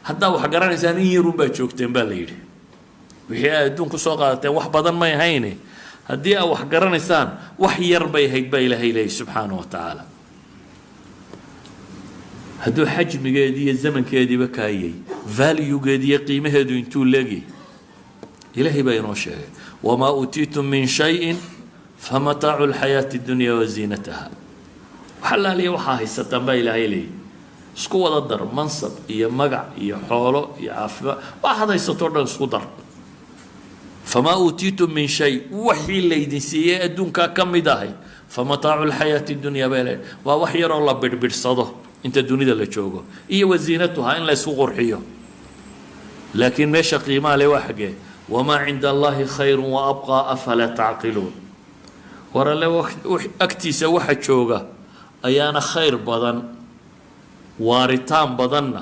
haddaa wax garanaysaan in yarun baa joogteen baa la yidhi wixii aad adduunku soo qaadateen wax badan may hayne haddii aad wax garanaysaan wax yar bay hayd baa ilaahay leeyahy subxaanahu wa tacaala hadduu xajmigeedii iyo zamankeediiba kaayay valuegeedi iyo qiimaheedu intuu leegay ilaahay baa inoo sheegay wamaa uutiitum min shayin famataacu lxayaati dunya waziinataha waxalaaliya waxaa haysataan baa ilaahay leeyahy isku wada dar mansab iyo magac iyo xoolo iyo caafimaad waxaad haysatoo dhan isku dar famaa uutiitum min shay wixii laydin siiyey adduunkaa ka mid ahay famataacu lxayaati dunya baa leeyahy waa wax yaroo la bidhbidhsado inta dunida la joogo iyo waziinatuha in la isku qurxiyo laakiin meesha qiimaha le waa xagee wamaa cinda allahi khayru wa abqaa afalaa tacqiluun war alle agtiisa waxa jooga ayaana khayr badan waaritaan badanna